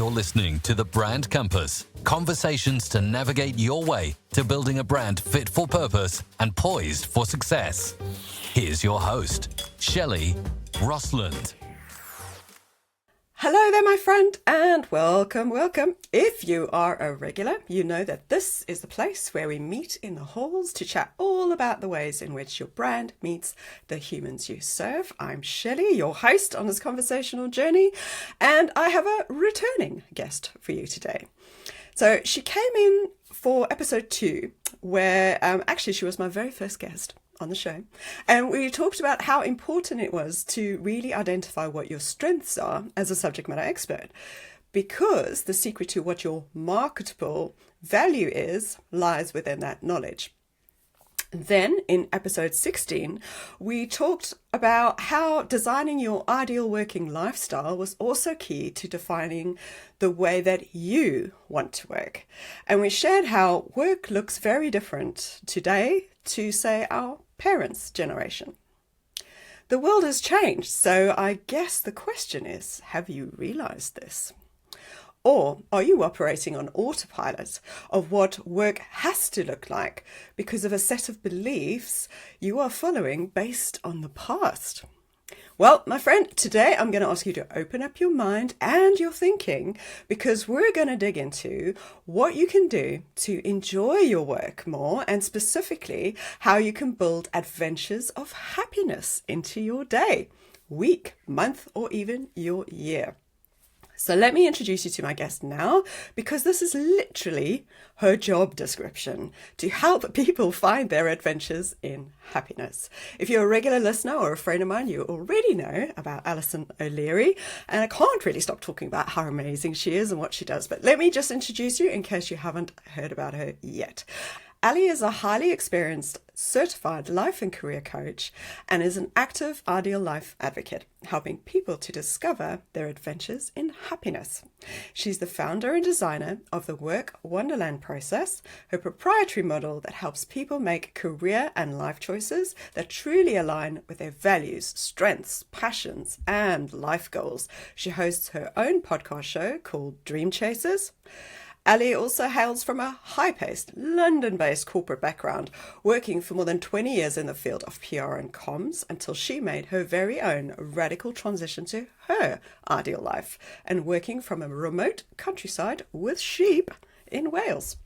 You're listening to The Brand Compass, conversations to navigate your way to building a brand fit for purpose and poised for success. Here's your host, 𝗘𝗣𝗜𝗦. Hello there, my friend, and welcome. If you are a regular, you know that this is the place where we meet in the halls to chat all about the ways in which your brand meets the humans you serve. I'm 𝗘𝗣𝗜𝗦, your host on this conversational journey, and I have a returning guest for you today. So she came in for episode 2, where actually she was my very first guest on the show, and we talked about how important it was to really identify what your strengths are as a subject matter expert, because the secret to what your marketable value is lies within that knowledge. Then in episode 16, we talked about how designing your ideal working lifestyle was also key to defining the way that you want to work. And we shared how work looks very different today to, say, our parents' generation. The world has changed, so I guess the question is, have you realized this? Or are you operating on autopilot of what work has to look like because of a set of beliefs you are following based on the past? Well, my friend, today I'm going to ask you to open up your mind and your thinking, because we're going to dig into what you can do to enjoy your work more, and specifically how you can build adventures of happiness into your day, week, month, or even your year. So let me introduce you to my guest now, because this is literally her job description, to help people find their adventures in happiness. If you're a regular listener or a friend of mine, you already know about Alison O'Leary, and I can't really stop talking about how amazing she is and what she does. But let me just introduce you in case you haven't heard about her yet. Ali is a highly experienced certified life and career coach and is an active ideal life advocate, helping people to discover their adventures in happiness. She's the founder and designer of the Work Wonderland process, her proprietary model that helps people make career and life choices that truly align with their values, strengths, passions, and life goals. She hosts her own podcast show called Dream Chasers. Ali also hails from a high-paced, London-based corporate background, working for more than 20 years in the field of PR and comms until she made her very own radical transition to her ideal life and working from a remote countryside with sheep in Wales.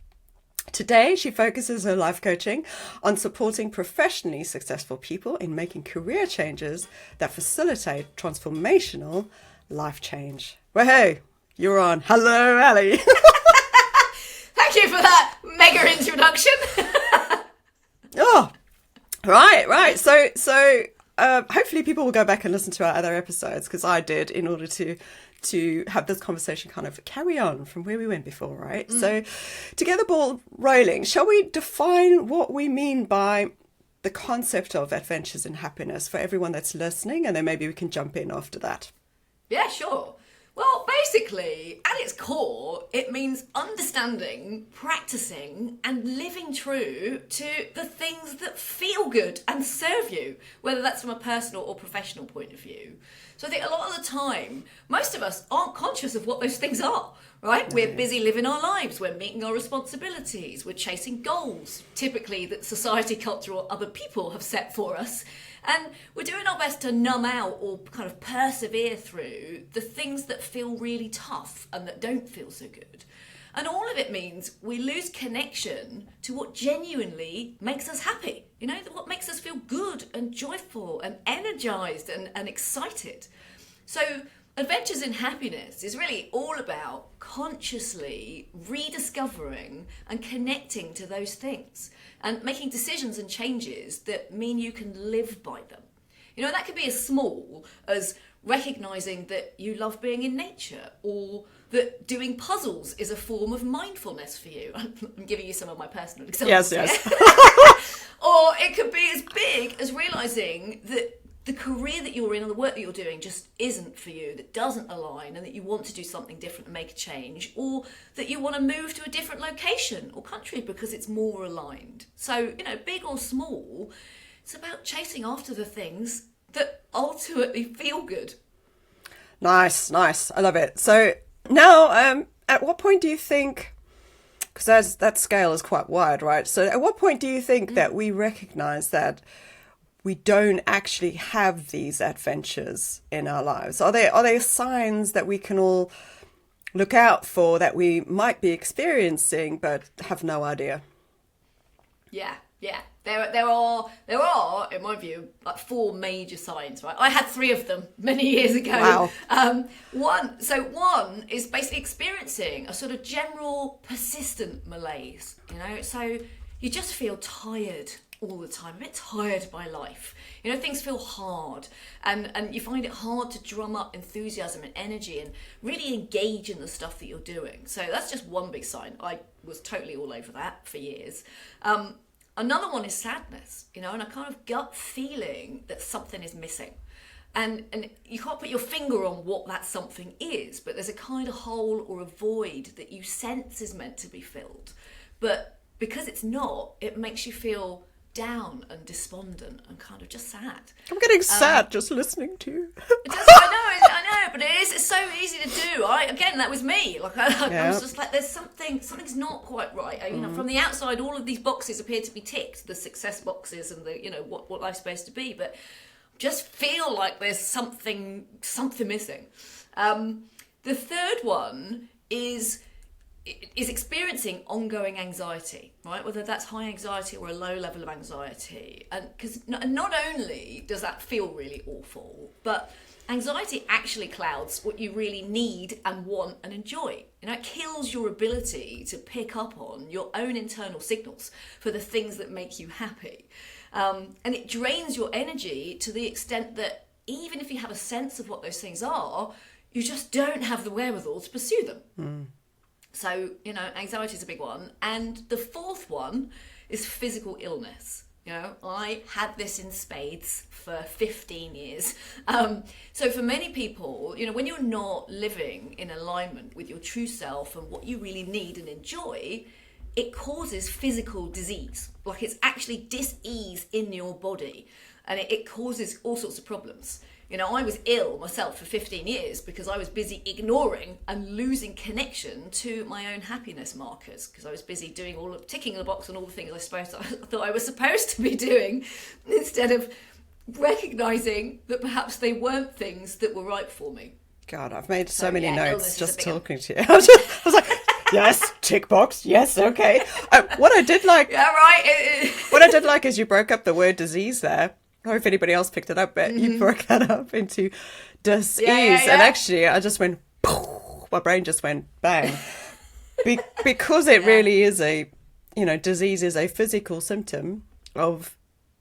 Today, she focuses her life coaching on supporting professionally successful people in making career changes that facilitate transformational life change. Well, hey, you're on. Hello, Ali. Thank you for that mega introduction. Oh, right. So hopefully people will go back and listen to our other episodes, because I did, in order to have this conversation kind of carry on from where we went before, right? So to get the ball rolling, shall we define what we mean by the concept of adventures in happiness for everyone that's listening, and then maybe we can jump in after that? Yeah, sure. Well, basically, at its core, it means understanding, practicing, and living true to the things that feel good and serve you, whether that's from a personal or professional point of view. So I think a lot of the time, most of us aren't conscious of what those things are, right? We're busy living our lives, we're meeting our responsibilities, we're chasing goals, typically that society, culture, or other people have set for us. And we're doing our best to numb out or kind of persevere through the things that feel really tough and that don't feel so good. And all of it means we lose connection to what genuinely makes us happy. You know, what makes us feel good and joyful and energized and excited. So Adventures in Happiness is really all about consciously rediscovering and connecting to those things and making decisions and changes that mean you can live by them. You know, that could be as small as recognizing that you love being in nature, or that doing puzzles is a form of mindfulness for you. I'm giving you some of my personal examples. Yes. Or it could be as big as realizing that the career that you're in or the work that you're doing just isn't for you, that doesn't align, and that you want to do something different and make a change, or that you want to move to a different location or country because it's more aligned. So, you know, big or small, it's about chasing after the things that ultimately feel good. Nice. I love it. So Now, at what point do you think, because that scale is quite wide, right? So at what point do you think that we recognize that we don't actually have these adventures in our lives? Are there signs that we can all look out for that we might be experiencing but have no idea? Yeah. There are, in my view, like 4 major signs, right? I had 3 of them many years ago. Wow. One is basically experiencing a sort of general persistent malaise, so you just feel tired all the time, a bit tired by life. Things feel hard, and you find it hard to drum up enthusiasm and energy and really engage in the stuff that you're doing. So that's just one big sign. I was totally all over that for years. Another one is sadness, and a kind of gut feeling that something is missing. And you can't put your finger on what that something is, but there's a kind of hole or a void that you sense is meant to be filled. But because it's not, it makes you feel down and despondent and kind of just sad. I'm getting sad just listening to you. I know, but it's so easy to do. Again, that was me. Like I was just like, something's not quite right. From the outside, all of these boxes appear to be ticked, the success boxes and the what life's supposed to be, but just feel like there's something missing. The third one is experiencing ongoing anxiety, right? Whether that's high anxiety or a low level of anxiety. And because not only does that feel really awful, but anxiety actually clouds what you really need and want and enjoy. It kills your ability to pick up on your own internal signals for the things that make you happy. And it drains your energy to the extent that even if you have a sense of what those things are, you just don't have the wherewithal to pursue them. So, anxiety is a big one. And the fourth one is physical illness. I had this in spades for 15 years. So for many people, when you're not living in alignment with your true self and what you really need and enjoy, it causes physical disease. Like it's actually dis-ease in your body. And it causes all sorts of problems. I was ill myself for 15 years because I was busy ignoring and losing connection to my own happiness markers because I was busy ticking the box on all the things I thought I was supposed to be doing instead of recognising that perhaps they weren't things that were right for me. God, I've made so many notes just talking to you. I was like, yes, tick box, yes, okay. What I did like... Yeah, right. What I did like is you broke up the word disease there. I don't know if anybody else picked it up, but you broke that up into dis-ease. Yeah. And actually, I just went, my brain just went bang. Because it really is disease is a physical symptom of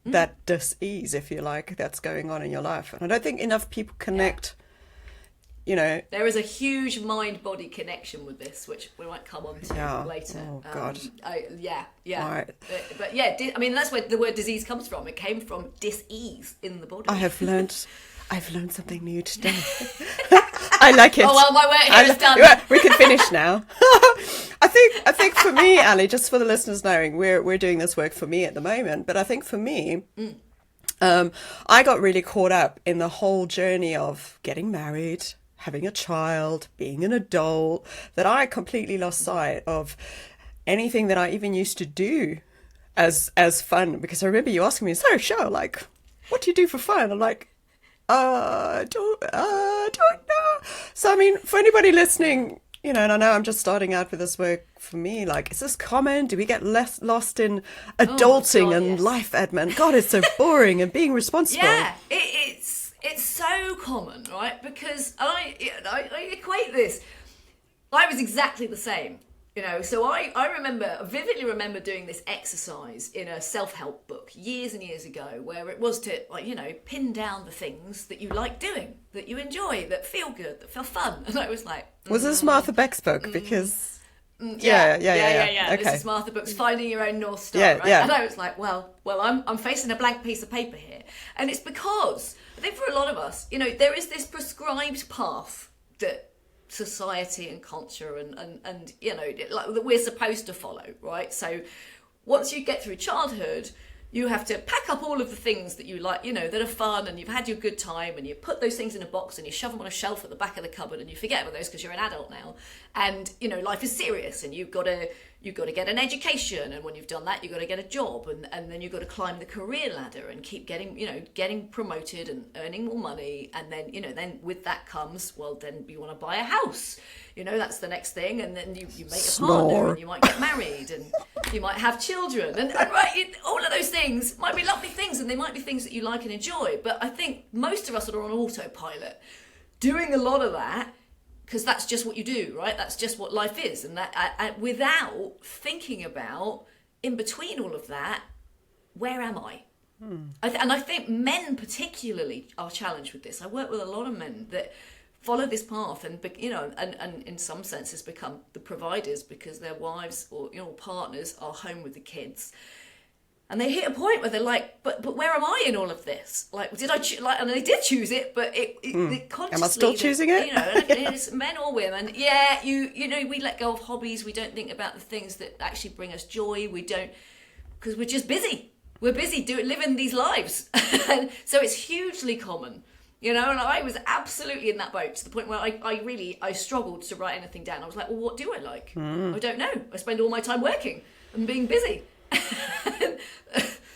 that dis-ease, if you like, that's going on in your life. And I don't think enough people connect, There is a huge mind-body connection with this, which we might come on to later. Oh, God. Yeah. Right. But that's where the word disease comes from. It came from dis-ease in the body. I've learned something new today. I like it. Oh, well, my work here is done. We can finish now. I think for me, Ali, just for the listeners knowing, we're doing this work for me at the moment, but I think for me, I got really caught up in the whole journey of getting married, having a child, being an adult, that I completely lost sight of anything that I even used to do as fun. Because I remember you asking me, so Cheryl, like, what do you do for fun? I'm like, don't know. So, I mean, for anybody listening, and I know I'm just starting out with this work for me, like, is this common? Do we get less lost in adulting and life admin? God, it's so boring and being responsible. Yeah, it's so common, right? Because I equate this. I was exactly the same, So I vividly remember doing this exercise in a self-help book years and years ago, where it was to pin down the things that you like doing, that you enjoy, that feel good, that feel fun. And I was like, was this Martha Beck's book? Because yeah. Okay. This is Martha Beck's Finding Your Own North Star, right? Yeah. And I was like, well, I'm facing a blank piece of paper here, and it's because I think for a lot of us, there is this prescribed path that society and culture and like that we're supposed to follow, right? So once you get through childhood, you have to pack up all of the things that you like, that are fun, and you've had your good time, and you put those things in a box and you shove them on a shelf at the back of the cupboard, and you forget about those because you're an adult now. And life is serious, and you've got to get an education, and when you've done that, you've got to get a job, and then you've got to climb the career ladder and keep getting promoted and earning more money, and then then with that comes, well, then you want to buy a house, that's the next thing, and then you make a partner, and you might get married, and you might have children, and right, all of those things might be lovely things, and they might be things that you like and enjoy, but I think most of us are on autopilot, doing a lot of that, because that's just what you do, right? That's just what life is. And that without thinking about, in between all of that, where am I? And I think men particularly are challenged with this. I work with a lot of men that follow this path and in some senses become the providers because their wives or partners are home with the kids. And they hit a point where they're like, but where am I in all of this? Like, did I and they did choose it, but it consciously. Am I still choosing it? It's men or women. Yeah, we let go of hobbies. We don't think about the things that actually bring us joy. We don't, because we're just busy. We're busy living these lives. And so it's hugely common. And I was absolutely in that boat to the point where I struggled to write anything down. I was like, well, what do I like? I don't know. I spend all my time working and being busy.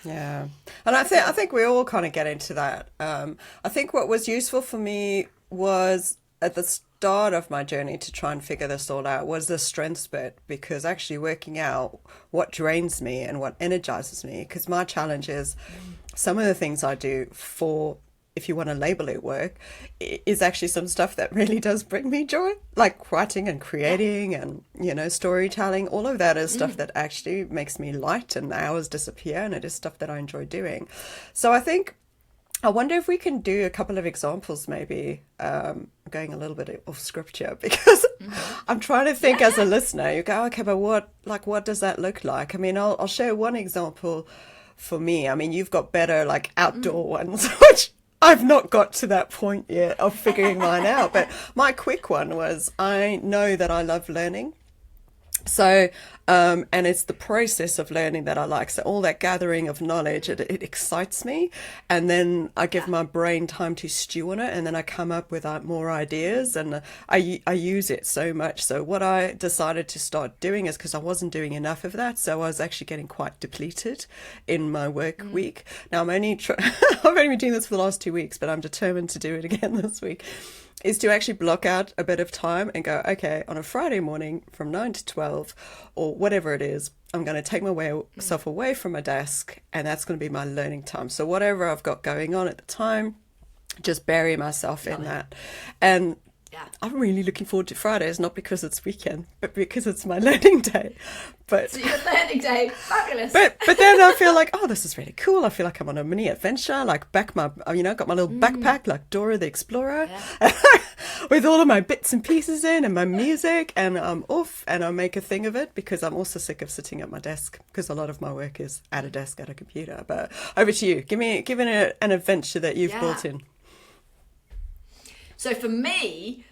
Yeah, and I think we all kind of get into that. I think what was useful for me was at the start of my journey to try and figure this all out was the strengths bit, because actually working out what drains me and what energizes me, because my challenge is some of the things I do for, if you want to label it work, is actually some stuff that really does bring me joy, like writing and creating and, storytelling. All of that is stuff that actually makes me light and the hours disappear, and it is stuff that I enjoy doing. So I wonder if we can do a couple of examples, maybe going a little bit off scripture, because I'm trying to think as a listener, you go, okay, but what does that look like? I mean, I'll share one example for me. I mean, you've got better like outdoor ones, which I've not got to that point yet of figuring mine out, but my quick one was, I know that I love learning. So, and it's the process of learning that I like. So all that gathering of knowledge, it excites me. And then I give my brain time to stew on it. And then I come up with more ideas, and I use it so much. So what I decided to start doing is, because I wasn't doing enough of that, so I was actually getting quite depleted in my work week. Now I've only been doing this for the last 2 weeks, but I'm determined to do it again this week. Is to actually block out a bit of time and go, okay, on a Friday morning from 9 to 12 or whatever it is, I'm going to take myself away from my desk, and that's going to be my learning time. So whatever I've got going on at the time, just bury myself in that. And I'm really looking forward to Fridays, not because it's weekend, but because it's my learning day. But so your learning day, fabulous. But then I feel like, oh, this is really cool. I feel like I'm on a mini adventure. Like got my little backpack like Dora the Explorer, with all of my bits and pieces in and my music, and I'm off and I make a thing of it, because I'm also sick of sitting at my desk, because a lot of my work is at a desk at a computer. But over to you. Give me an adventure that you've built in. So for me,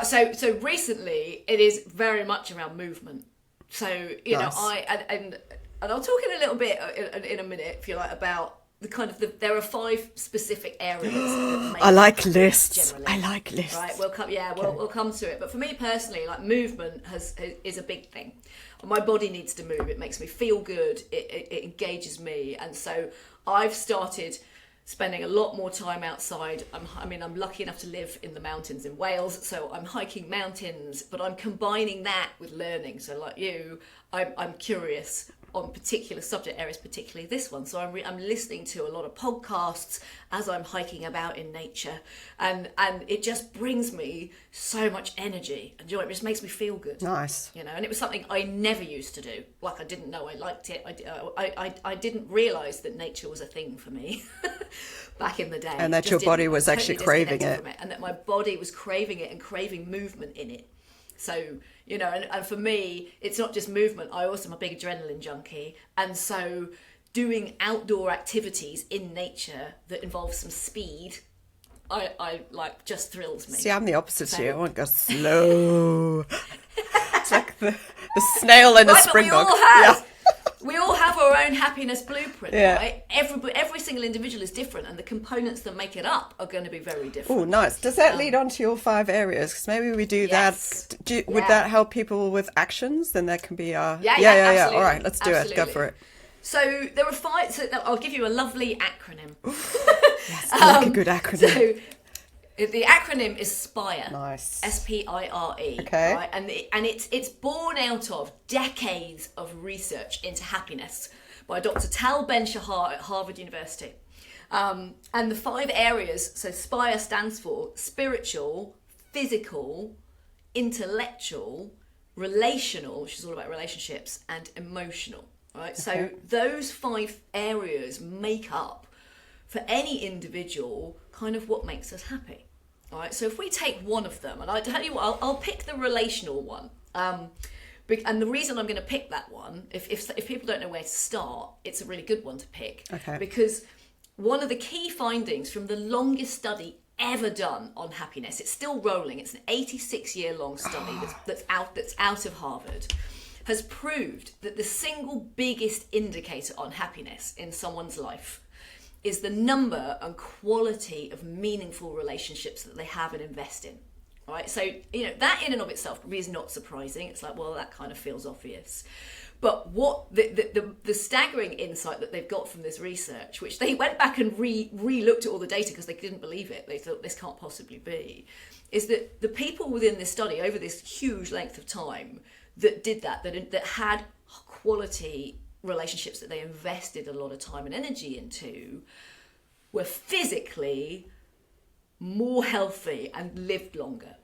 so recently it is very much around movement. So nice. And I'll talk in a little bit in a minute, if you like, about the kind of there are 5 specific areas. I like lists. Right, we'll come to it. But for me personally, like movement is a big thing. My body needs to move. It makes me feel good. It engages me, and so I've started spending a lot more time outside. I'm lucky enough to live in the mountains in Wales, so I'm hiking mountains, but I'm combining that with learning. So like you, I'm curious on particular subject areas, particularly this one. So I'm listening to a lot of podcasts as I'm hiking about in nature, and it just brings me so much energy and joy. It just makes me feel good. Nice. And it was something I never used to do. Like, I didn't know I liked it. I didn't realise that nature was a thing for me back in the day. And that your body was actually craving it. And that my body was craving it and craving movement in it. So, and for me, it's not just movement. I also am a big adrenaline junkie. And so doing outdoor activities in nature that involve some speed, I like, just thrills me. See, I'm the opposite to you. I want to go slow. It's like the snail in a springbok. We all have. we all have our own happiness blueprint, Yeah. right? Every single individual is different, and the components that make it up are going to be very different. Oh, nice. Does that lead on to your 5 areas? Because maybe we do Yes. that. Would that help people with actions? Then that can be our... Yeah. All right, let's do it. Go for it. So there are 5. So I'll give you a lovely acronym. Yes, I like a good acronym. So the acronym is SPIRE. Nice. SPIRE. Okay. Right? And it's born out of decades of research into happiness by Dr. 𝗘𝗣𝗜𝗦 at Harvard University. And the 5 areas, so SPIRE stands for spiritual, physical, intellectual, relational, which is all about relationships, and emotional. Right? Okay. So those 5 areas make up, for any individual, kind of what makes us happy. All right. So if we take one of them, and I tell you what, I'll pick the relational one. And the reason I'm going to pick that one, if people don't know where to start, it's a really good one to pick. Okay. Because one of the key findings from the longest study ever done on happiness, it's still rolling. It's an 86-year-long study that's out of Harvard, has proved that the single biggest indicator on happiness in someone's life is the number and quality of meaningful relationships that they have and invest in. Right? So, that in and of itself probably is not surprising. It's like, well, that kind of feels obvious. But what the staggering insight that they've got from this research, which they went back and re-looked at all the data because they didn't believe it, they thought this can't possibly be, is that the people within this study over this huge length of time that did that had quality relationships that they invested a lot of time and energy into were physically more healthy and lived longer.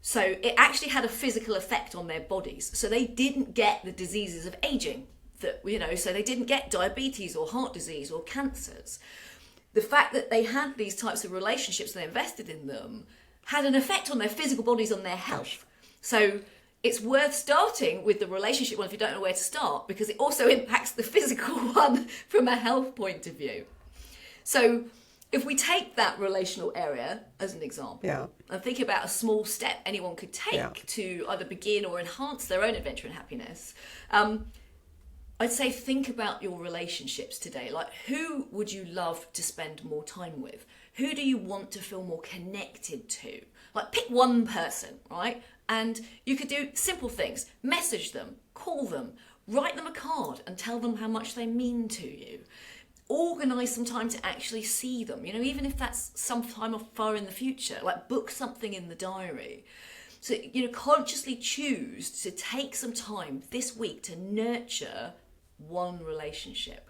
So it actually had a physical effect on their bodies. So they didn't get the diseases of aging so they didn't get diabetes or heart disease or cancers. The fact that they had these types of relationships and they invested in them had an effect on their physical bodies, on their health. So it's worth starting with the relationship one if you don't know where to start, because it also impacts the physical one from a health point of view. So if we take that relational area as an example and think about a small step anyone could take to either begin or enhance their own adventure and happiness, I'd say think about your relationships today. Like, who would you love to spend more time with? Who do you want to feel more connected to? Like, pick one person, right? And you could do simple things. Message them, call them, write them a card and tell them how much they mean to you. Organise some time to actually see them, even if that's some time far in the future, like book something in the diary. So, consciously choose to take some time this week to nurture one relationship.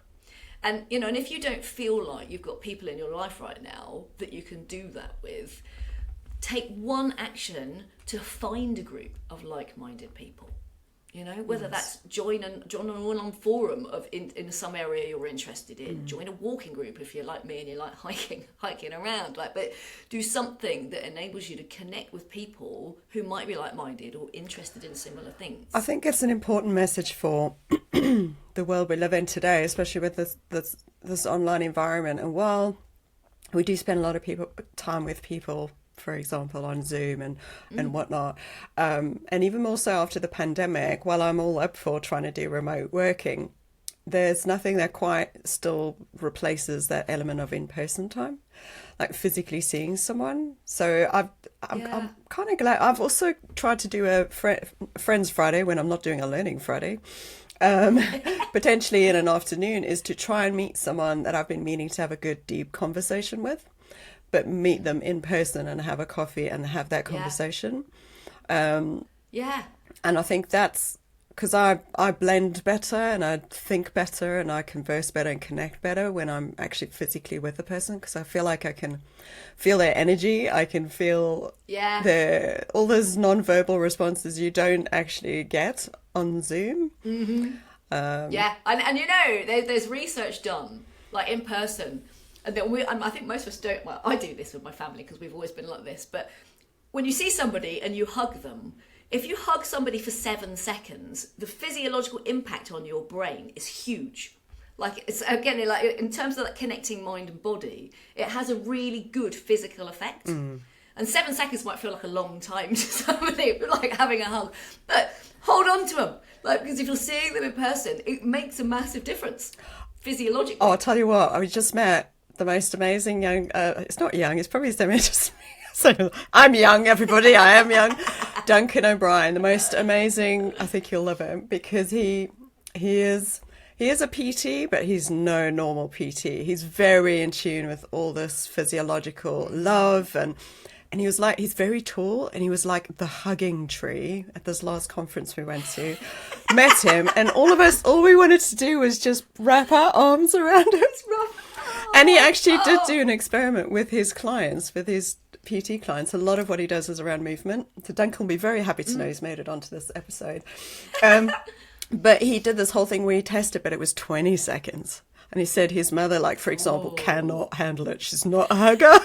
And, and if you don't feel like you've got people in your life right now that you can do that with, take one action to find a group of like-minded people. Whether that's join an online forum in some area you're interested in, join a walking group if you're like me and you like hiking around, but do something that enables you to connect with people who might be like-minded or interested in similar things. I think it's an important message for the world we live in today, especially with this online environment. And while we do spend a lot of time with people, for example, on Zoom and whatnot. And even more so after the pandemic, while I'm all up for trying to do remote working, there's nothing that quite still replaces that element of in-person time, like physically seeing someone. So I'm kind of glad. I've also tried to do a Friends Friday when I'm not doing a Learning Friday. Potentially in an afternoon, is to try and meet someone that I've been meaning to have a good, deep conversation with, but meet them in person and have a coffee and have that conversation. And I think that's because I blend better and I think better and I converse better and connect better when I'm actually physically with the person, because I feel like I can feel their energy. I can feel all those non-verbal responses you don't actually get on Zoom. And there's research done like in person. And then I think most of us don't. Well, I do this with my family because we've always been like this. But when you see somebody and you hug them, if you hug somebody for 7 seconds, the physiological impact on your brain is huge. Like, it's again, like in terms of like connecting mind and body, it has a really good physical effect. And 7 seconds might feel like a long time to somebody, like having a hug. But hold on to them. Like, because if you're seeing them in person, it makes a massive difference physiologically. Oh, I'll tell you what, I just met the most amazing young, it's not young, it's probably just so I'm young, everybody, I am young. Duncan O'Brien, the most amazing, I think you'll love him, because he is a PT, but he's no normal PT. He's very in tune with all this physiological love, and he's very tall, and he was like the hugging tree at this last conference we went to. Met him, and all we wanted to do was just wrap our arms around him. And he actually did do an experiment with his clients, with his PT clients. A lot of what he does is around movement. So Duncan will be very happy to know he's made it onto this episode. But he did this whole thing where he tested, but it was 20 seconds. And he said his mother, like, for example, cannot handle it. She's not a hugger.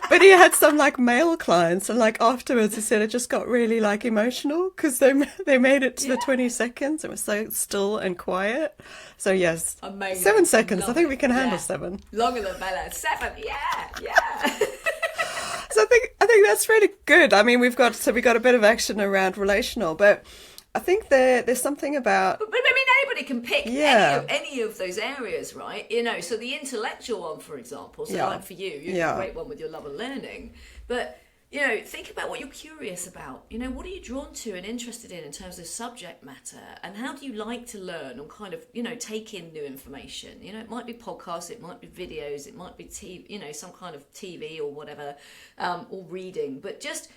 But he had some like male clients, and like afterwards he said it just got really like emotional because they made it to the 20 seconds. It was so still and quiet. So yes, amazing. 7 seconds. I think we can handle 7. Longer than Bella. 7. Yeah. So I think that's really good. I mean, we got a bit of action around relational, but I think there's something about. But I mean, anybody can pick any of those areas, right? You know, so the intellectual one, for example. So like for you have a great one with your love of learning. But, you know, think about what you're curious about. You know, what are you drawn to and interested in terms of subject matter? And how do you like to learn or kind of, you know, take in new information? You know, it might be podcasts, it might be videos, it might be TV, you know, some kind of TV or whatever, or reading. But just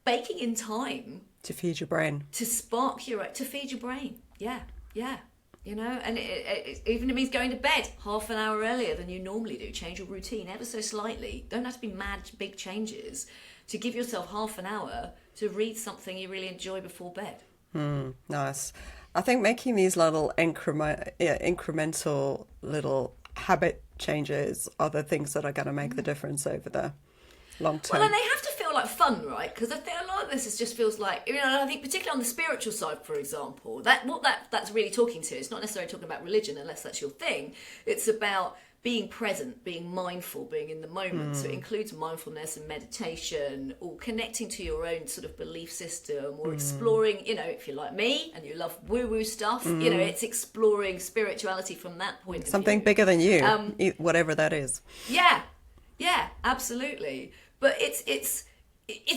baking in time to feed your brain, to feed your brain. Yeah. You know, and it even if it means going to bed half an hour earlier than you normally do, change your routine ever so slightly. Don't have to be mad big changes to give yourself half an hour to read something you really enjoy before bed. Nice. I think making these little incremental little habit changes are the things that are going to make the difference over the long term. Well, and they have to feel like fun, right? Because I think a lot of this just feels like, you know, I think particularly on the spiritual side, for example, that's really talking to. It's not necessarily talking about religion unless that's your thing. It's about being present, being mindful, being in the moment. So it includes mindfulness and meditation, or connecting to your own sort of belief system, or exploring, you know, if you're like me and you love woo-woo stuff, you know, it's exploring spirituality from that point of view. Something bigger than you, whatever that is. Yeah, absolutely. But it's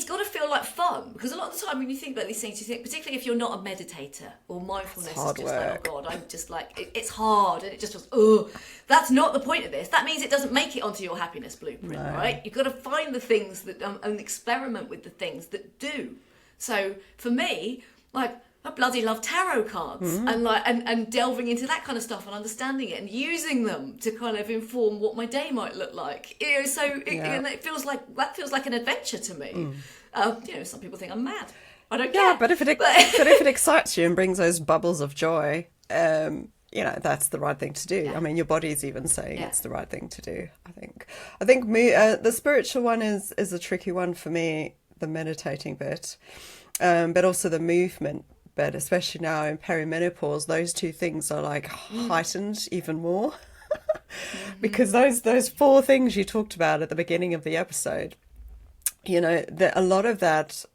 got to feel like fun, because a lot of the time when you think about these things, you think, particularly if you're not a meditator or mindfulness is just like, oh God, I'm just like, it's hard, and it just feels, that's not the point of this. That means it doesn't make it onto your happiness blueprint, right? You've got to find the things that and experiment with the things that do. So for me, like, I bloody love tarot cards and like and delving into that kind of stuff and understanding it and using them to kind of inform what my day might look like. You know, so it feels like an adventure to me. You know, some people think I'm mad. I don't care. Yeah, but if it excites you and brings those bubbles of joy, you know, that's the right thing to do. Yeah. I mean, your body's even saying it's the right thing to do. I think the spiritual one is a tricky one for me, the meditating bit, but also the movement. But especially now in perimenopause, those two things are like heightened even more because those 4 things you talked about at the beginning of the episode, you know, a lot of that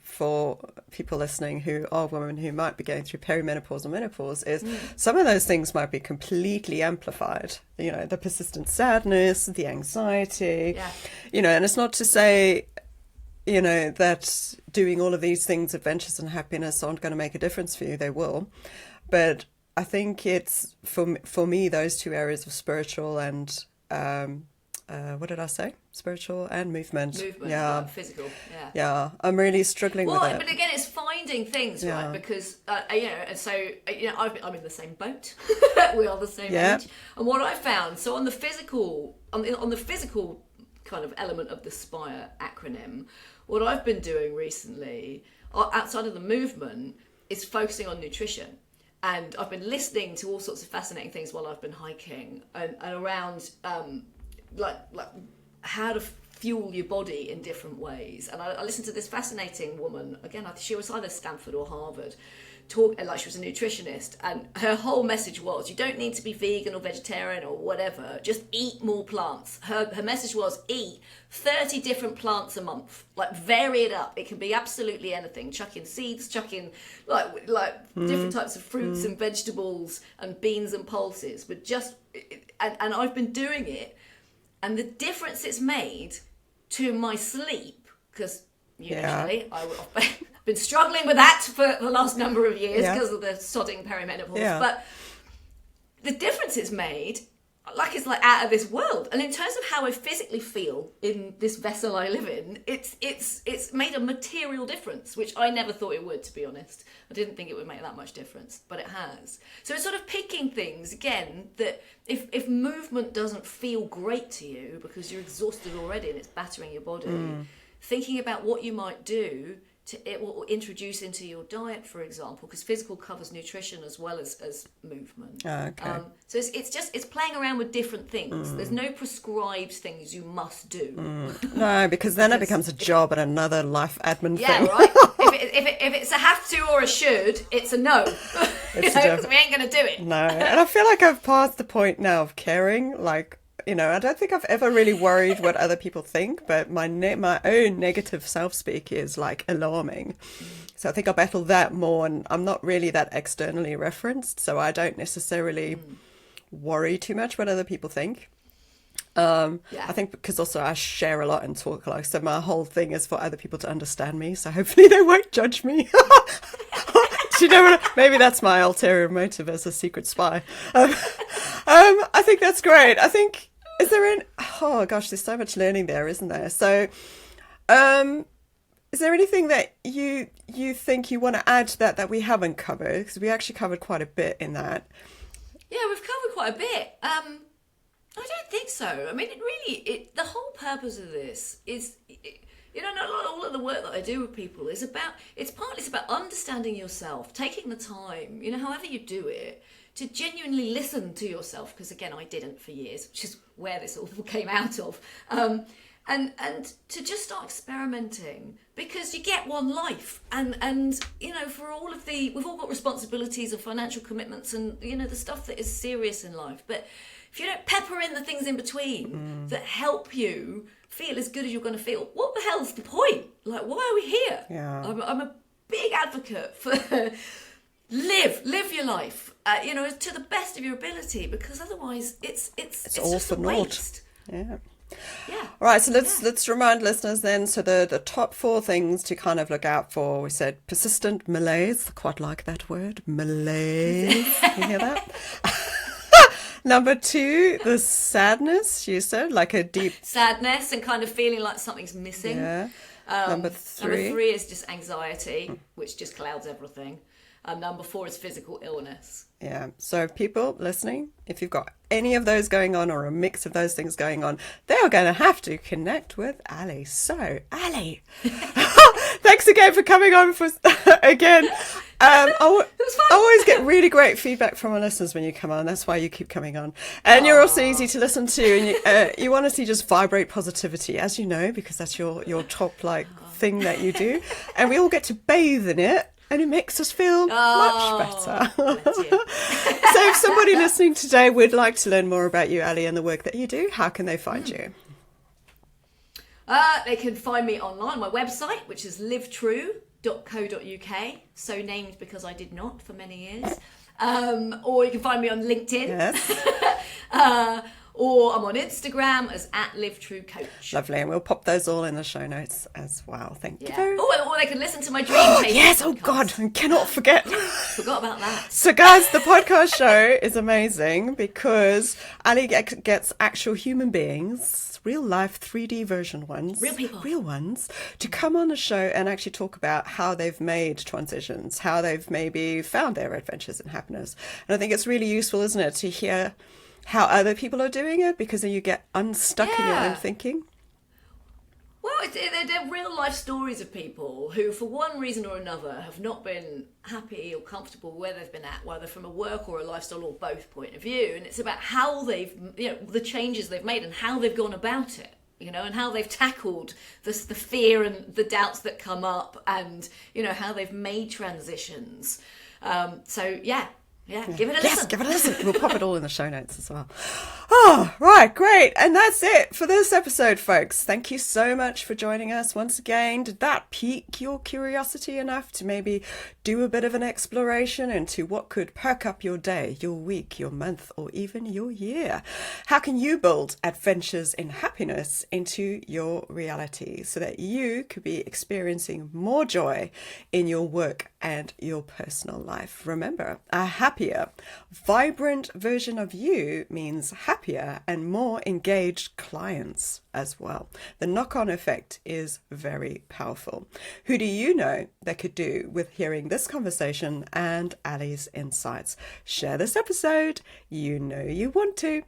for people listening who are women who might be going through perimenopause or menopause is some of those things might be completely amplified. You know, the persistent sadness, the anxiety, you know, and it's not to say, you know, that doing all of these things, adventures and happiness, aren't going to make a difference for you. They will. But I think it's, for me, those 2 areas of spiritual and, what did I say? Spiritual and movement. Like physical, Yeah, I'm really struggling with it. Well, but again, it's finding things, right? Because, you know, and so, you know, I'm in the same boat. We are the same age. And what I found, so on the physical kind of element of the SPIRE acronym, what I've been doing recently, outside of the movement, is focusing on nutrition. And I've been listening to all sorts of fascinating things while I've been hiking and around like how to fuel your body in different ways. And I listened to this fascinating woman, again, she was either Stanford or Harvard, like she was a nutritionist, and her whole message was, you don't need to be vegan or vegetarian or whatever, just eat more plants. Her message was, eat 30 different plants a month, like vary it up. It can be absolutely anything. Chuck in seeds, chuck in like different types of fruits and vegetables and beans and pulses, but just, and I've been doing it, and the difference it's made to my sleep, because usually I've been struggling with that for the last number of years because of the sodding perimenopause, but the difference it's made, like, it's like out of this world. And in terms of how I physically feel in this vessel I live in, it's made a material difference, which I never thought it would, to be honest. I didn't think it would make that much difference, but it has. So it's sort of picking things, again, that if movement doesn't feel great to you because you're exhausted already and it's battering your body, thinking about what you might do to introduce into your diet, for example, because physical covers nutrition as well as movement. Okay. So it's playing around with different things. There's no prescribed things you must do. No, because then it becomes a job and another life admin thing. Yeah, right. if it's a have to or a should, it's a no. Because we ain't going to do it. No, and I feel like I've passed the point now of caring, like, I don't think I've ever really worried what other people think, but my own negative self-speak is like alarming. So I think I battle that more, and I'm not really that externally referenced, so I don't necessarily worry too much what other people think. I think because also I share a lot and talk a lot, so my whole thing is for other people to understand me, so hopefully they won't judge me. Do you know what? Maybe that's my ulterior motive as a secret spy. I think that's great. I think, oh gosh, there's so much learning there, isn't there? So, is there anything that you think you want to add to that we haven't covered? Because we actually covered quite a bit in that. Yeah, we've covered quite a bit. I don't think so. I mean, the whole purpose of this is, all of the work that I do with people is about understanding yourself, taking the time, however you do it, to genuinely listen to yourself, because again, I didn't for years, which is where this all came out of. And to just start experimenting, because you get one life, and for all of we've all got responsibilities and financial commitments and the stuff that is serious in life, but if you don't pepper in the things in between that help you feel as good as you're going to feel, what the hell's the point? Like, why are we here? I'm a big advocate for live your life, to the best of your ability, because otherwise it's all just for a naught. waste. Yeah. Yeah. All right, so let's remind listeners then. So the top 4 things to kind of look out for. We said persistent malaise. Quite like that word, malaise. You hear that? Number 2, the sadness. You said, like a deep sadness and kind of feeling like something's missing. Yeah. Number 3. Number 3 is just anxiety, which just clouds everything. And number 4 is physical illness. Yeah. So people listening, if you've got any of those going on or a mix of those things going on, they are going to have to connect with Ali. So, Ali, thanks again for coming on again. I always get really great feedback from our listeners when you come on. That's why you keep coming on. And you're also easy to listen to. And you honestly just vibrate positivity, as you know, because that's your top thing that you do. And we all get to bathe in it. And it makes us feel much better. So if somebody listening today would like to learn more about you, Ali, and the work that you do, how can they find you? They can find me online, my website, which is 𝗧𝗛𝗜𝗦𝗢𝗘.co.uk, so named because I did not for many years. Or you can find me on LinkedIn. Yes. Or I'm on Instagram as @LiveTrueCoach. Lovely, and we'll pop those all in the show notes as well. Thank you. Or they can listen to my Dream Chasing yes, podcast. oh God, I cannot forget. Forgot about that. So guys, the podcast show is amazing because Ali gets actual human beings, real life 3D version ones, real people, real ones, to come on the show and actually talk about how they've made transitions, how they've maybe found their adventures and happiness. And I think it's really useful, isn't it, to hear how other people are doing it, because then you get unstuck in your own thinking. Well, they're real life stories of people who, for one reason or another, have not been happy or comfortable where they've been at, whether from a work or a lifestyle or both point of view. And it's about how they've, the changes they've made and how they've gone about it, and how they've tackled the fear and the doubts that come up, and, how they've made transitions. So give it a listen. Yes, give it a listen. We'll pop it all in the show notes as well. Oh, right, great. And that's it for this episode, folks. Thank you so much for joining us once again. Did that pique your curiosity enough to maybe do a bit of an exploration into what could perk up your day, your week, your month, or even your year? How can you build adventures in happiness into your reality so that you could be experiencing more joy in your work and your personal life? Remember, a happier, vibrant version of you means happier and more engaged clients as well. The knock-on effect is very powerful. Who do you know that could do with hearing this conversation and Ali's insights? Share this episode. You know you want to.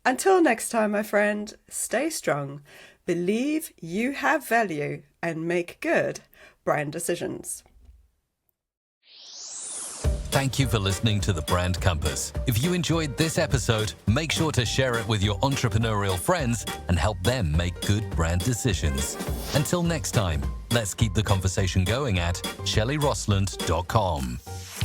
Until next time, my friend, stay strong, believe you have value, and make good brand decisions. Thank you for listening to The Brand Compass. If you enjoyed this episode, make sure to share it with your entrepreneurial friends and help them make good brand decisions. Until next time, let's keep the conversation going at 𝗘𝗣𝗜𝗦𝗢𝗡𝗧𝗦𝗛𝗡𝗏.